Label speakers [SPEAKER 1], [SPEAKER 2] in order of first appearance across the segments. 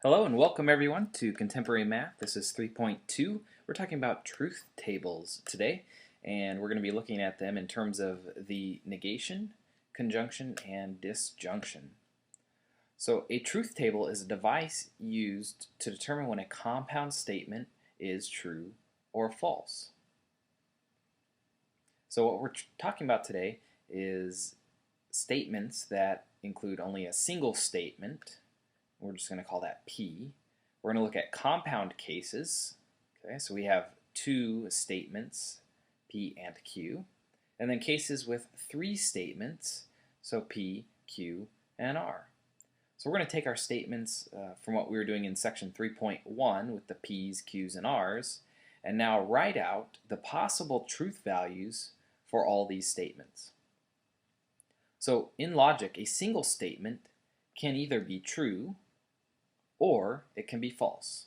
[SPEAKER 1] Hello and welcome everyone to Contemporary Math. This is 3.2. We're talking about truth tables today, and we're going to be looking at them in terms of the negation, conjunction, and disjunction. So a truth table is a device used to determine when a compound statement is true or false. So what we're talking about today is statements that include only a single statement. We're just going to call that P. We're going to look at compound cases. Okay, so we have two statements, P and Q, and then cases with three statements, so P, Q, and R. So we're going to take our statements from what we were doing in section 3.1 with the P's, Q's, and R's, and now write out the possible truth values for all these statements. So in logic, a single statement can either be true or it can be false.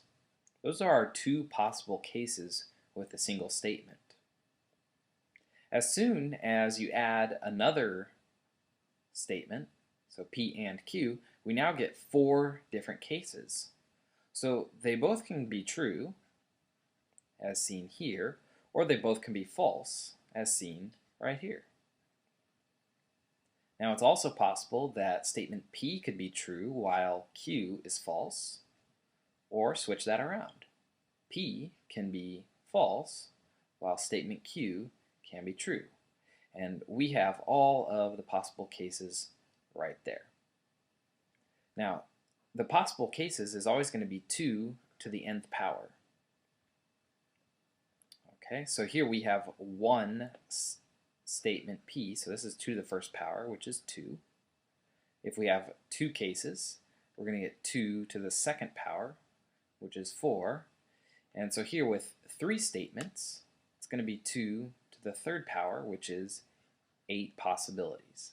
[SPEAKER 1] Those are our two possible cases with a single statement. As soon as you add another statement, so P and Q, we now get four different cases. So they both can be true, as seen here, or they both can be false, as seen right here. Now it's also possible that statement P could be true while Q is false, or switch that around. P can be false while statement Q can be true. And we have all of the possible cases right there. Now, the possible cases is always going to be 2 to the nth power. Okay, so here we have one statement P, so this is 2 to the first power, which is 2. If we have two cases, we're going to get 2 to the second power, which is 4. And so here with three statements, it's going to be 2 to the third power, which is 8 possibilities.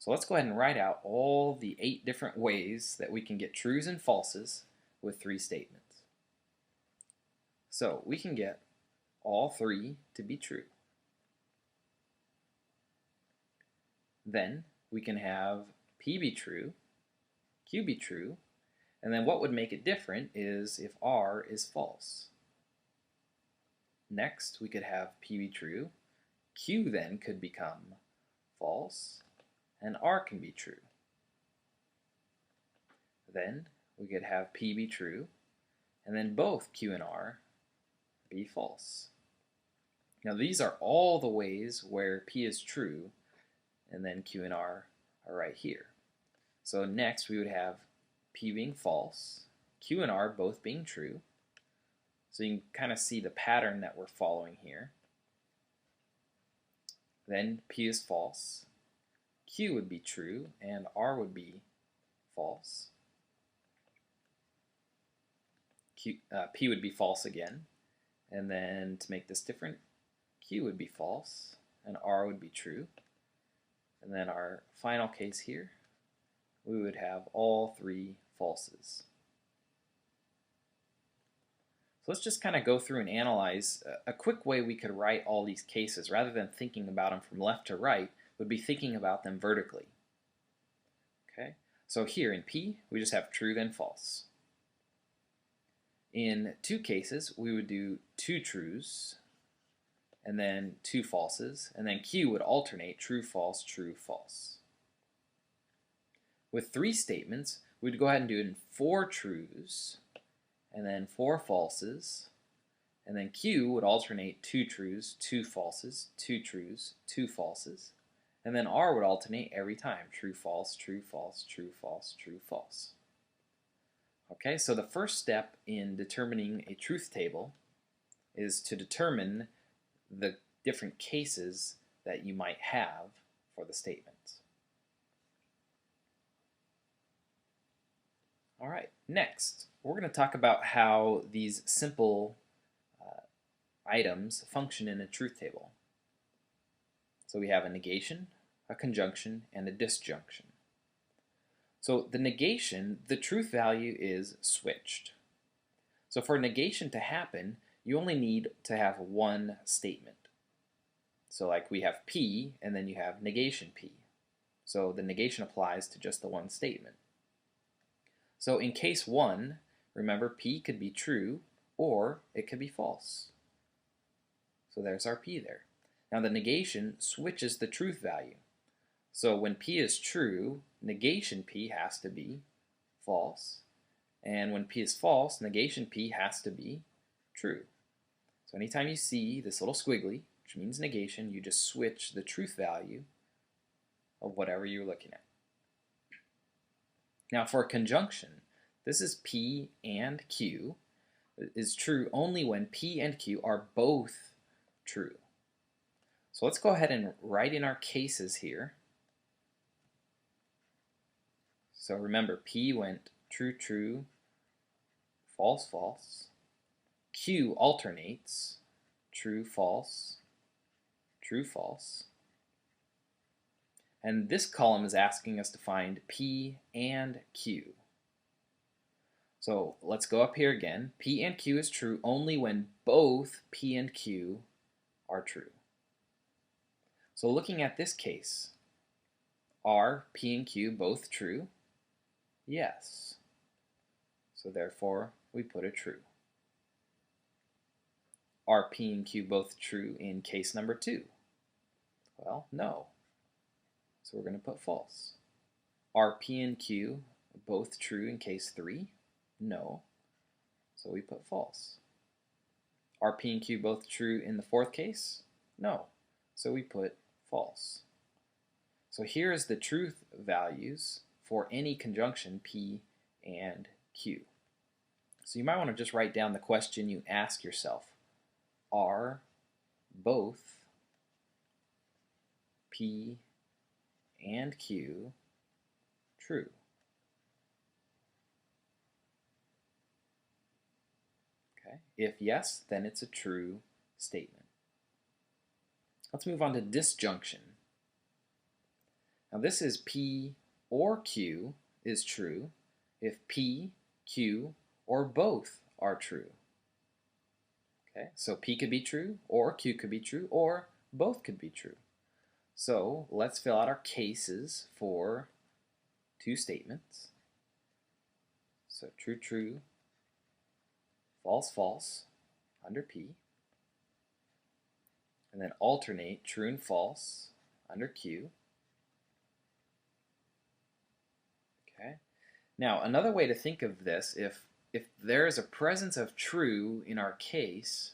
[SPEAKER 1] So let's go ahead and write out all the 8 different ways that we can get trues and falses with three statements. So we can get all three to be true. Then we can have P be true, Q be true, and then what would make it different is if R is false. Next, we could have P be true, Q then could become false, and R can be true. Then we could have P be true, and then both Q and R be false. Now these are all the ways where P is true, and then Q and R are right here. So next we would have P being false, Q and R both being true. So you can kind of see the pattern that we're following here. Then P is false, Q would be true, and R would be false. P would be false again, and then to make this different, Q would be false, and R would be true. And then our final case here, we would have all three falses. So let's just kind of go through and analyze a quick way we could write all these cases rather than thinking about them from left to right, would be thinking about them vertically. Okay, so here in P, we just have true then false. In two cases, we would do 2 trues and then 2 falses, and then Q would alternate true, false, true, false. With 3 statements, we'd go ahead and do it in 4 trues, and then 4 falses, and then Q would alternate 2 trues, 2 falses, 2 trues, 2 falses, and then R would alternate every time, true, false, true, false, true, false, true, false. Okay, so the first step in determining a truth table is to determine the different cases that you might have for the statements. All right, next, we're going to talk about how these simple items function in a truth table. So we have a negation, a conjunction, and a disjunction. So the negation, the truth value is switched. So for negation to happen, you only need to have one statement. So like we have P, and then you have negation P. So the negation applies to just the one statement. So in case 1, remember P could be true or it could be false. So there's our P there. Now the negation switches the truth value. So when P is true, negation P has to be false. And when P is false, negation P has to be true. So anytime you see this little squiggly, which means negation, you just switch the truth value of whatever you're looking at. Now for a conjunction, this is P and Q, is true only when P and Q are both true. So let's go ahead and write in our cases here. So remember, P went true, true, false, false. Q alternates true, false, true, false. And this column is asking us to find P and Q. So let's go up here again. P and Q is true only when both P and Q are true. So looking at this case, are P and Q both true? Yes. So therefore, we put a true. Are P and Q both true in case number 2? Well, no. So we're going to put false. Are P and Q both true in case 3? No. So we put false. Are P and Q both true in the 4th case? No. So we put false. So here is the truth values for any conjunction P and Q. So you might want to just write down the question you ask yourself. Are both P and Q true? Okay. If yes, then it's a true statement. Let's move on to disjunction. Now this is P or Q is true if P, Q, or both are true. Okay, so P could be true, or Q could be true, or both could be true. So let's fill out our cases for 2 statements. So true, true, false, false under P, and then alternate true and false under Q. Okay. Now another way to think of this, if there is a presence of true in our case,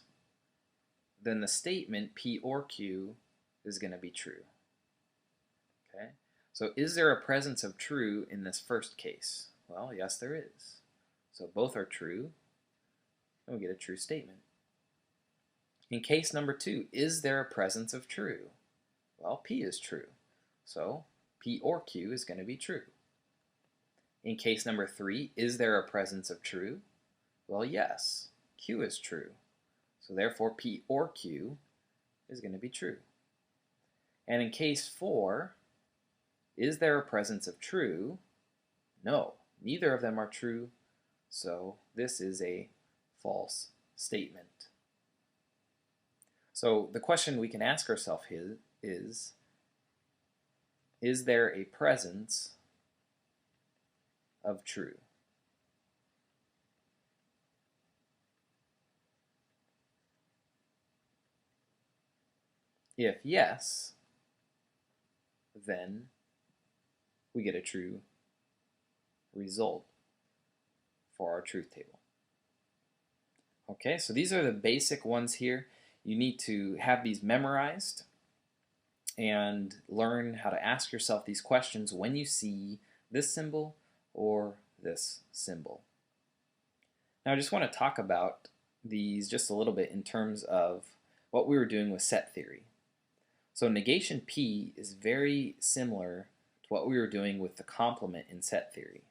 [SPEAKER 1] then the statement P or Q is going to be true. Okay. So is there a presence of true in this first case? Well, yes, there is. So both are true, and we get a true statement. In case number 2, is there a presence of true? Well, P is true. So P or Q is going to be true. In case number 3, is there a presence of true? Well, yes, Q is true. So therefore, P or Q is going to be true. And in case 4, is there a presence of true? No, neither of them are true. So this is a false statement. So the question we can ask ourselves is there a presence of true? If yes, then we get a true result for our truth table. Okay, so these are the basic ones here. You need to have these memorized and learn how to ask yourself these questions when you see this symbol or this symbol. Now I just want to talk about these just a little bit in terms of what we were doing with set theory. So negation P is very similar to what we were doing with the complement in set theory.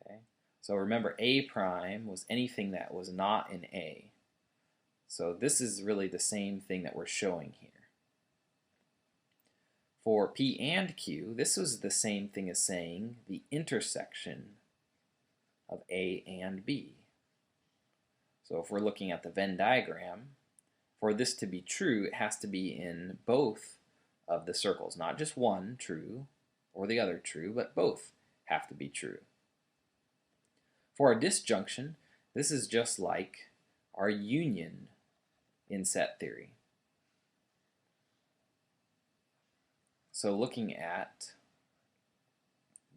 [SPEAKER 1] Okay, so remember A prime was anything that was not in A. So this is really the same thing that we're showing here. For P and Q, this was the same thing as saying the intersection of A and B. So if we're looking at the Venn diagram, for this to be true, it has to be in both of the circles, not just one true or the other true, but both have to be true. For our disjunction, this is just like our union in set theory. So looking at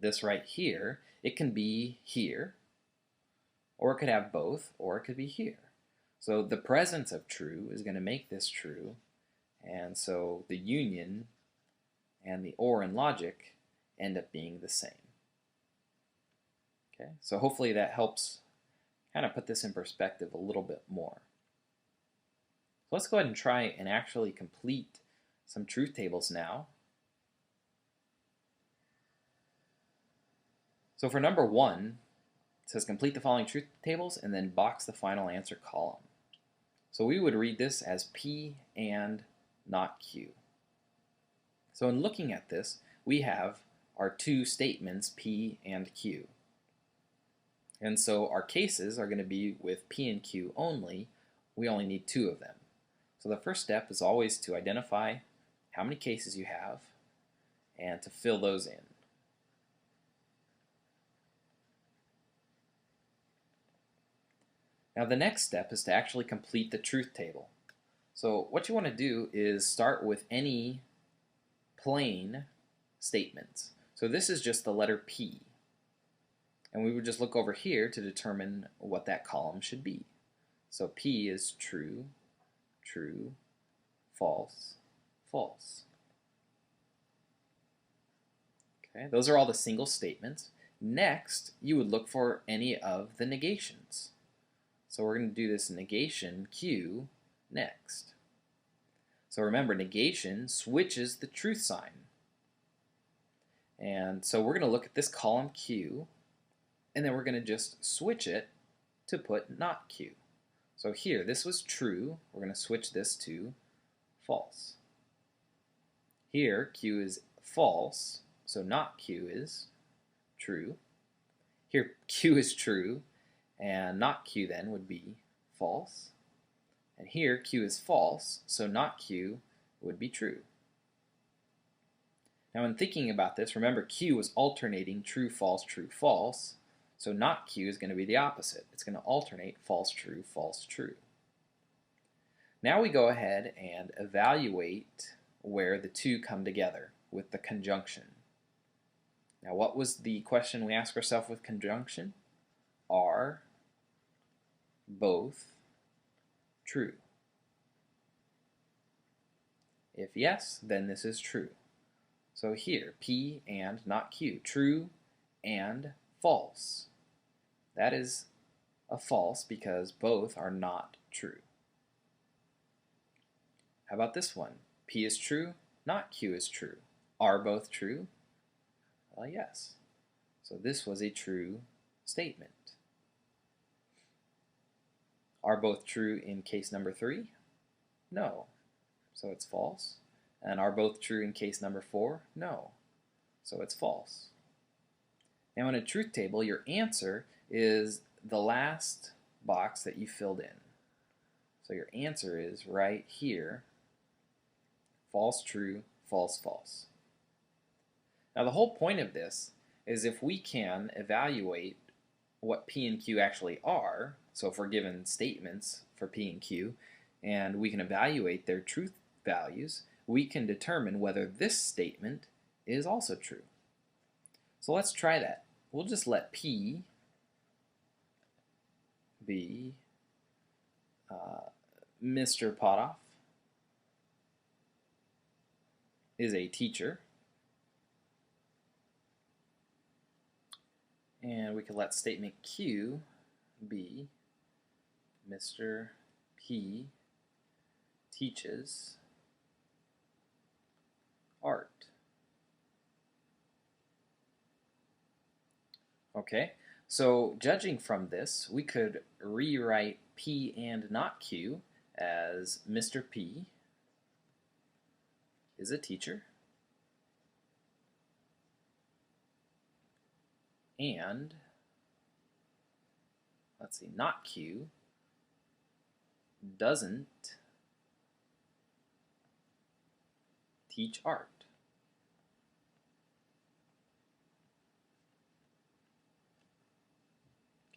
[SPEAKER 1] this right here, it can be here, or it could have both, or it could be here. So the presence of true is going to make this true, and so the union and the or in logic end up being the same. Okay, so hopefully that helps kind of put this in perspective a little bit more. So let's go ahead and try and actually complete some truth tables now. So for number 1, it says complete the following truth tables and then box the final answer column. So we would read this as P and not Q. So in looking at this, we have our two statements P and Q. And so our cases are going to be with P and Q only. We only need 2 of them. So the first step is always to identify how many cases you have and to fill those in. Now the next step is to actually complete the truth table. So what you want to do is start with any plain statements. So this is just the letter P. And we would just look over here to determine what that column should be. So P is true, true, false, false. Okay, those are all the single statements. Next, you would look for any of the negations. So we're going to do this negation Q next. So remember, negation switches the truth sign. And so we're going to look at this column Q, and then we're going to just switch it to put not Q. So here, this was true. We're going to switch this to false. Here, Q is false, so not Q is true. Here, Q is true, and not Q then would be false. And here, Q is false, so not Q would be true. Now in thinking about this, remember Q is alternating true, false, so not Q is going to be the opposite. It's going to alternate false, true, false, true. Now we go ahead and evaluate where the two come together with the conjunction. Now what was the question we asked ourselves with conjunction? Are both true? If yes, then this is true. So here, P and not Q, true and false. That is a false because both are not true. How about this one? P is true, not Q is true. Are both true? Well, yes. So this was a true statement. Are both true in case number 3? No. So it's false. And are both true in case number 4? No. So it's false. Now in a truth table, your answer is the last box that you filled in. So your answer is right here, false, true, false, false. Now the whole point of this is if we can evaluate what P and Q actually are, so if we're given statements for P and Q, and we can evaluate their truth values, we can determine whether this statement is also true. So let's try that. We'll just let P be Mr. Potoff is a teacher. And we can let statement Q be Mr. P teaches art. Okay, so judging from this, we could rewrite P and not Q as Mr. P is a teacher and, let's see, not Q doesn't teach art.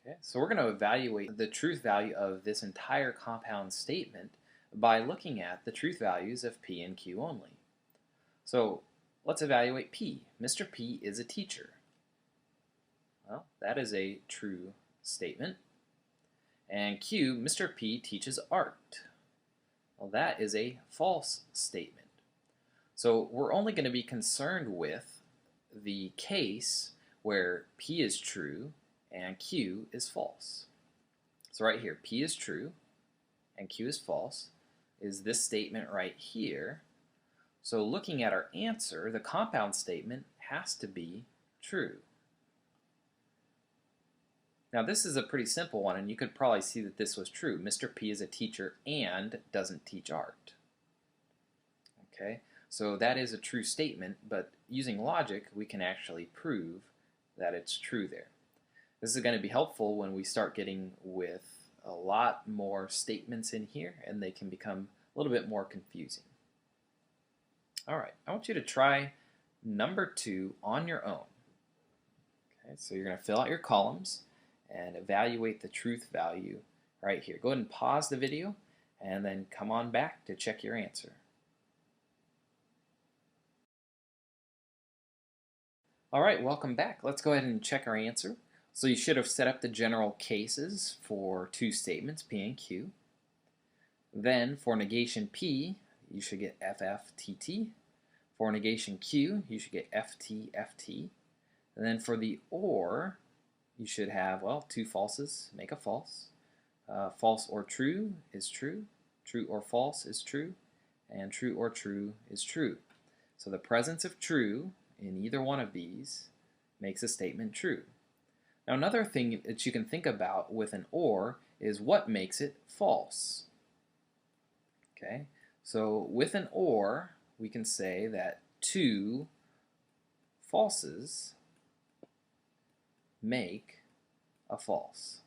[SPEAKER 1] Okay, so we're going to evaluate the truth value of this entire compound statement by looking at the truth values of P and Q only. So let's evaluate P. Mr. P is a teacher. Well, that is a true statement. And Q, Mr. P teaches art. Well, that is a false statement. So we're only going to be concerned with the case where P is true and Q is false. So right here, P is true and Q is false is this statement right here. So looking at our answer, the compound statement has to be true. Now this is a pretty simple one, and you could probably see that this was true. Mr. P is a teacher and doesn't teach art. Okay, so that is a true statement, but using logic, we can actually prove that it's true there. This is going to be helpful when we start getting with a lot more statements in here, and they can become a little bit more confusing. All right, I want you to try number 2 on your own. Okay, so you're going to fill out your columns and evaluate the truth value right here. Go ahead and pause the video and then come on back to check your answer. All right, welcome back. Let's go ahead and check our answer. So you should have set up the general cases for two statements, P and Q. Then for negation P, you should get FFTT. For negation Q, you should get FTFT. And then for the OR, you should have, well, two falses make a false. False or true is true. True or false is true. And true or true is true. So the presence of true in either one of these makes a statement true. Now another thing that you can think about with an OR is what makes it false. Okay, so with an OR, we can say that two falses make a false.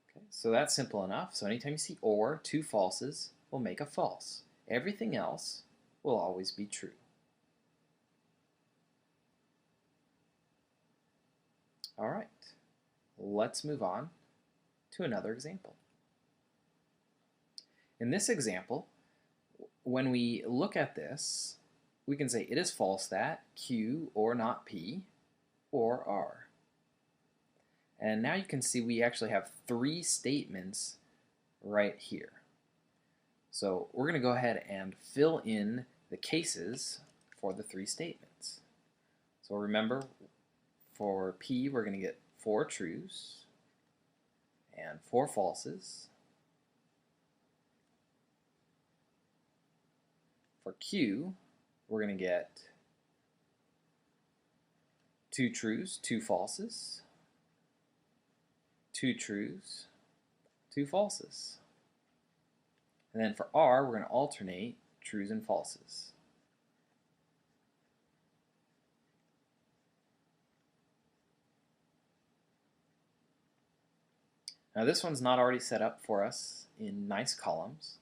[SPEAKER 1] Okay, so that's simple enough. So anytime you see OR, two falses will make a false. Everything else will always be true. All right, let's move on to another example. In this example, when we look at this, we can say it is false that Q or not P or R. And now you can see we actually have three statements right here. So we're going to go ahead and fill in the cases for the three statements. So remember, for P, we're going to get 4 trues and 4 falses. For Q, we're going to get 2 trues, 2 falses, 2 trues, 2 falses. And then for R, we're going to alternate trues and falses. Now this one's not already set up for us in nice columns,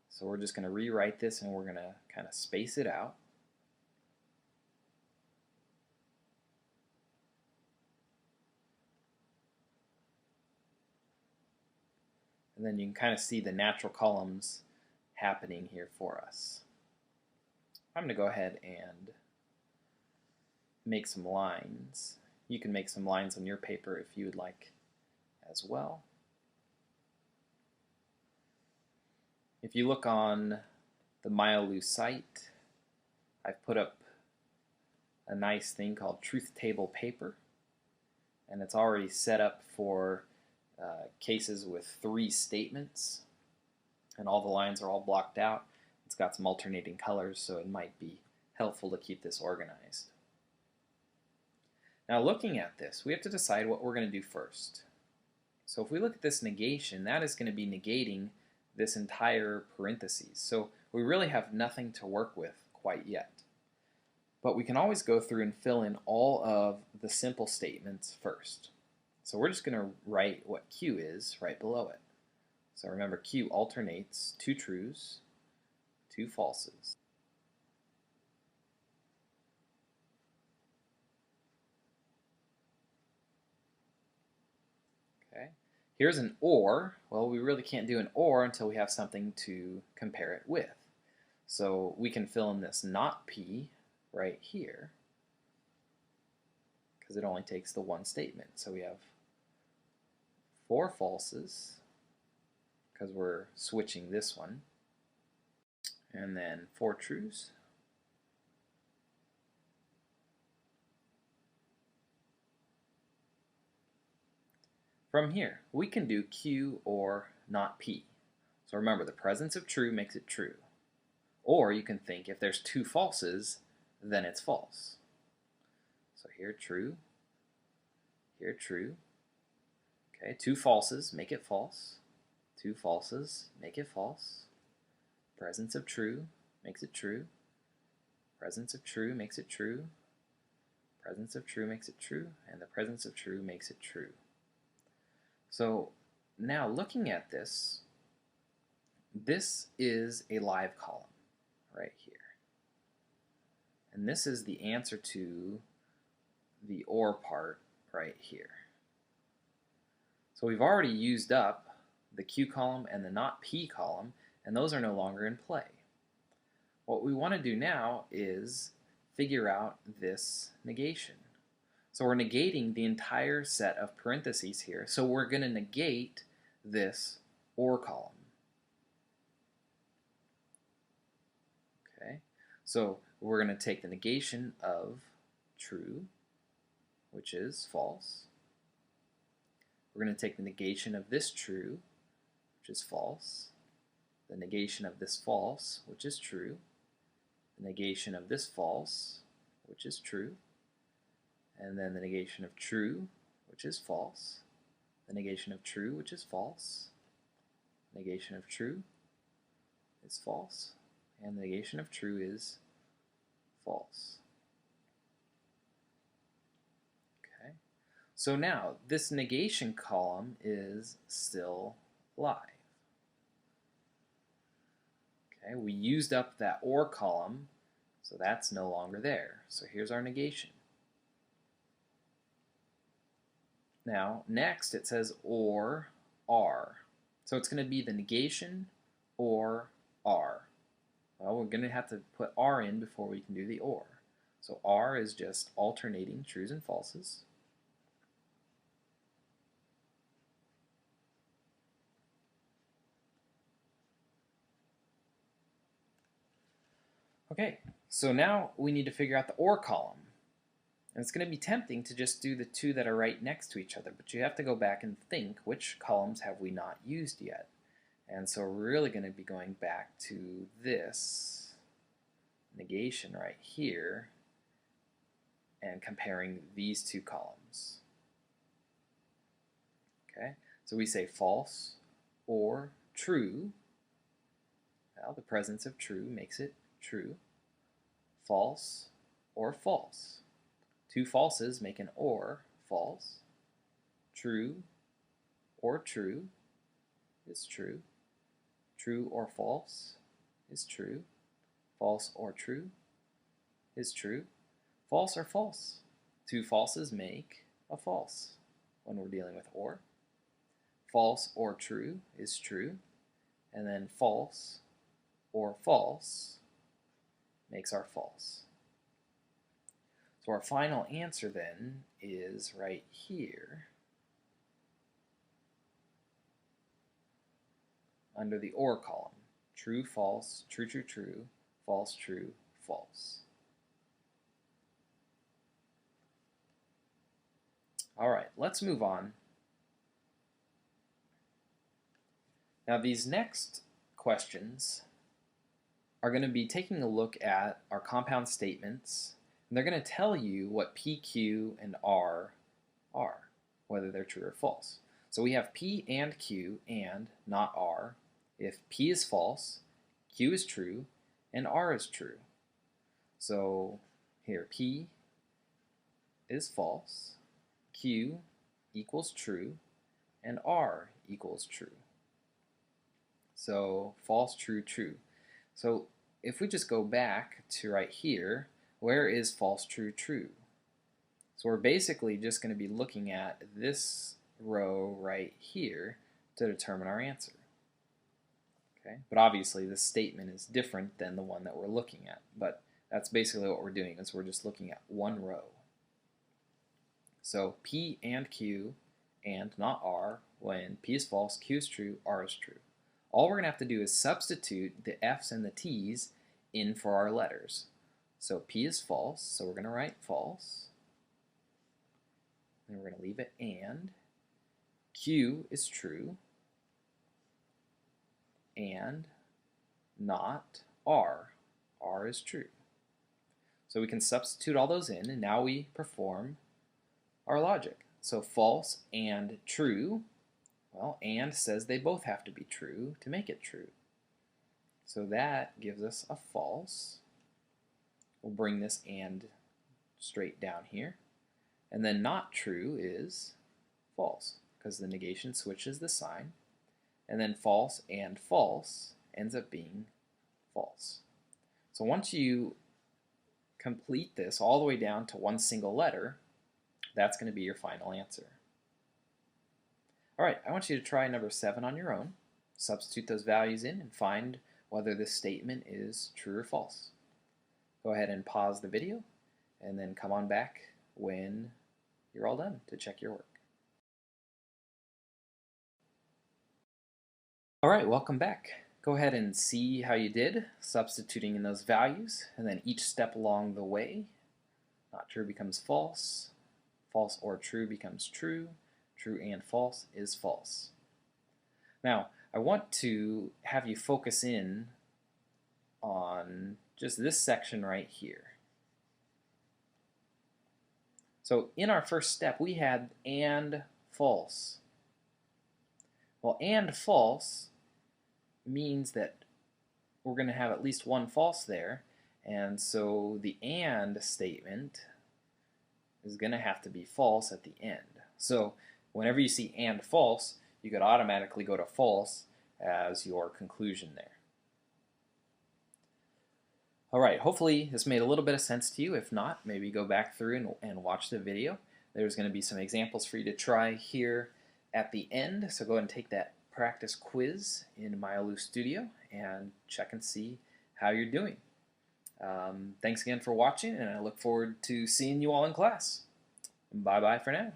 [SPEAKER 1] so we're just going to rewrite this and we're going to kind of space it out. And then you can kind of see the natural columns happening here for us. I'm going to go ahead and make some lines. You can make some lines on your paper if you would like as well. If you look on the Myalu site, I've put up a nice thing called Truth Table Paper, and it's already set up for cases with 3 statements, and all the lines are all blocked out. It's got some alternating colors, so it might be helpful to keep this organized. Now looking at this, we have to decide what we're going to do first. So if we look at this negation, that is going to be negating this entire parentheses. So we really have nothing to work with quite yet. But we can always go through and fill in all of the simple statements first. So we're just going to write what Q is right below it. So remember, Q alternates 2 trues, 2 falses. Okay. Here's an or. Well, we really can't do an or until we have something to compare it with. So we can fill in this not P right here because it only takes the one statement. So we have 4 falses because we're switching this one, and then 4 trues. From here, we can do Q or not P. So remember, the presence of true makes it true. Or you can think if there's 2 falses, then it's false. So here true, here true. Okay, 2 falses make it false. 2 falses make it false. Presence of true makes it true. Presence of true makes it true. Presence of true makes it true. And the presence of true makes it true. So now looking at this, this is a live column right here. And this is the answer to the or part right here. So we've already used up the Q column and the not P column, and those are no longer in play. What we want to do now is figure out this negation. So we're negating the entire set of parentheses here, so we're going to negate this or column. Okay, so we're going to take the negation of true, which is false. We're going to take the negation of this true, which is false. The negation of this false, which is true. The negation of this false, which is true. And then the negation of true, which is false. The negation of true, which is false. Negation of true is false. And the negation of true is false. Okay. So now this negation column is still live. Okay, we used up that or column, so that's no longer there. So here's our negation. Now, next it says or are. So it's going to be the negation or are. Well, we're going to have to put are in before we can do the or. So are is just alternating trues and falses. Okay, so now we need to figure out the or column. And it's going to be tempting to just do the 2 that are right next to each other, but you have to go back and think which columns have we not used yet. And so we're really going to be going back to this negation right here and comparing these 2 columns. Okay, so we say false or true. Well, the presence of true makes it true. False or false. 2 falses make an or false. True or true is true. True or false is true. False or true is true. False or false. 2 falses make a false when we're dealing with or. False or true is true. And then false or false makes our false. So our final answer then is right here under the or column. True, false, true, true, true, false, true, false. All right, let's move on. Now these next questions are going to be taking a look at our compound statements, and they're going to tell you what P, Q, and R are, whether they're true or false. So we have P and Q and not R. If P is false, Q is true, and R is true. So here, P is false, Q equals true, and R equals true. So false, true, true. So if we just go back to right here, where is false, true, true? So we're basically just going to be looking at this row right here to determine our answer. Okay? But obviously this statement is different than the one that we're looking at, but that's basically what we're doing, is we're just looking at one row. So P and Q and not R, when P is false, Q is true, R is true. All we're going to have to do is substitute the F's and the T's in for our letters. So P is false, so we're going to write false. Then we're going to leave it and. Q is true, and not R. R is true. So we can substitute all those in, and now we perform our logic. So false and true, well, and says they both have to be true to make it true. So that gives us a false. We'll bring this and straight down here. And then not true is false, because the negation switches the sign. And then false and false ends up being false. So once you complete this all the way down to one single letter, that's going to be your final answer. All right, I want you to try number 7 on your own. Substitute those values in and find whether this statement is true or false. Go ahead and pause the video and then come on back when you're all done to check your work. All right, welcome back. Go ahead and see how you did substituting in those values, and then each step along the way, not true becomes false, false or true becomes true, true and false is false. Now, I want to have you focus in on just this section right here. So in our first step, we had and false. Well, and false means that we're going to have at least one false there, and so the and statement is going to have to be false at the end. So whenever you see and false, you could automatically go to false as your conclusion there. All right, hopefully this made a little bit of sense to you. If not, maybe go back through and watch the video. There's going to be some examples for you to try here at the end, so go ahead and take that practice quiz in Myalu Studio and check and see how you're doing. Thanks again for watching, and I look forward to seeing you all in class. Bye-bye for now.